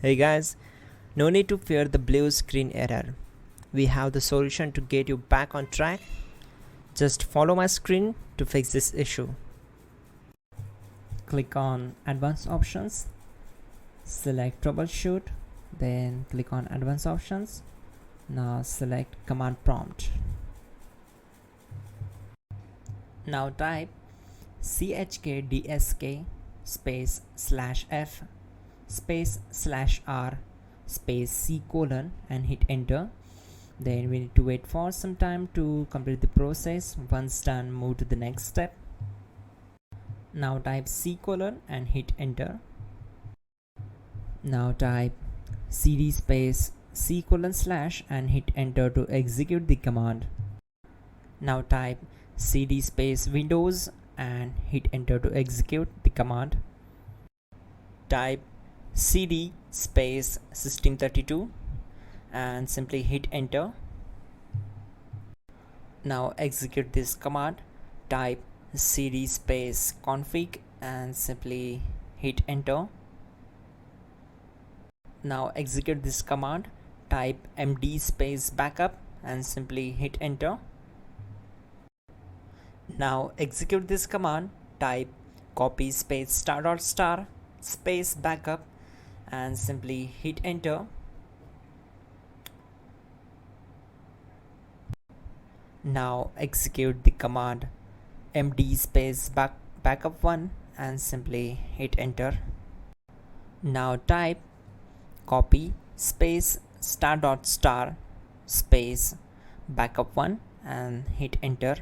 Hey guys, no need to fear the blue screen error. We have the solution to get you back on track. Just follow my screen to fix this issue. Click on Advanced Options, select Troubleshoot, then click on Advanced Options. Now select Command Prompt. Now type chkdsk space /f space /r space c : and hit enter. Then we need to wait for some time to complete the process. Once done, move to the next step. Now type c : and hit enter. Now type cd space c : / and hit enter to execute the command. Now type cd space Windows and hit enter to execute the command. Type cd space system32 and simply hit enter. Now execute this command. Type cd space config and simply hit enter. Now execute this command. Type md space backup and simply hit enter. Now execute this command. Type copy space *** space backup and simply hit enter. Now execute the command md space backup1 and simply hit enter. Now type copy space ** space backup1 and hit enter.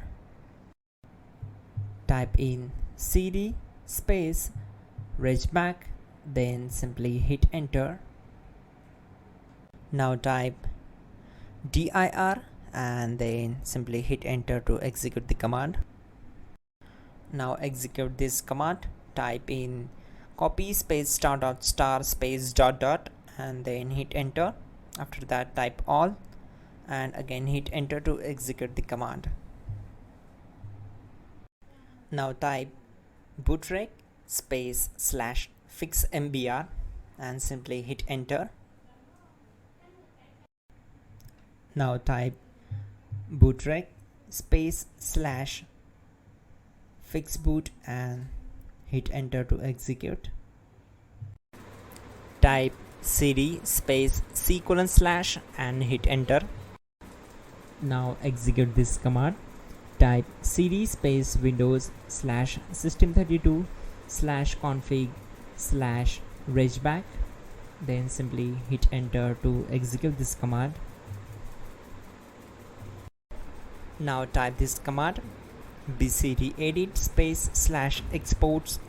Type in cd space regback, then simply hit enter. Now type dir and then simply hit enter to execute the command. Now execute this command. Type in copy space ** space ... and then hit enter. After that type all and again hit enter to execute the command. Now type bootrec space /fixmbr and simply hit enter. Now type bootrec space /fixboot and hit enter to execute. Type cd space c : / and hit enter. Now execute this command. Type cd space Windows /system32 /config /regback, then simply hit enter to execute this command. Now type this command bcdedit space /exports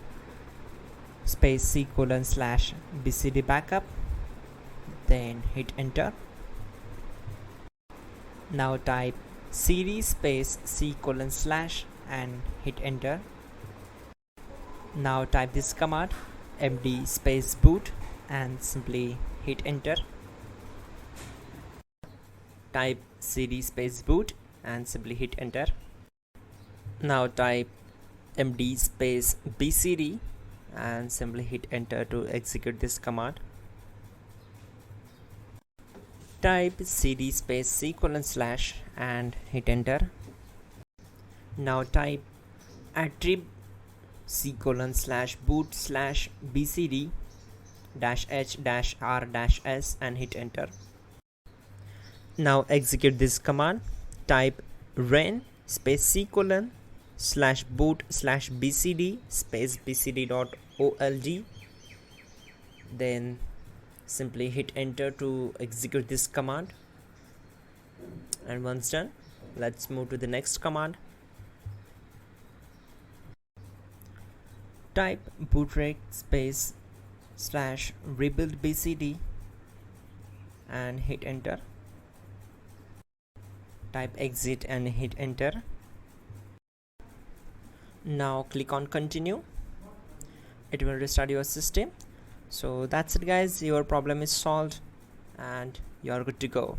space c : / bcd backup, then hit enter. Now type cd space c : / and hit enter. Now type this command md space boot and simply hit enter. Type cd space boot and simply hit enter. Now type md space bcd and simply hit enter to execute this command. Type cd space c : / and hit enter. Now type attrib c : / boot / bcd -h -r -s and hit enter. Now execute this command. Type ren space c : / boot / bcd space bcd.old, then simply hit enter to execute this command. And once done, let's move to the next command. Type bootrec space /rebuild bcd and hit enter. Type exit and hit enter. Now click on continue. It will restart your system. So that's it guys, your problem is solved and you're good to go.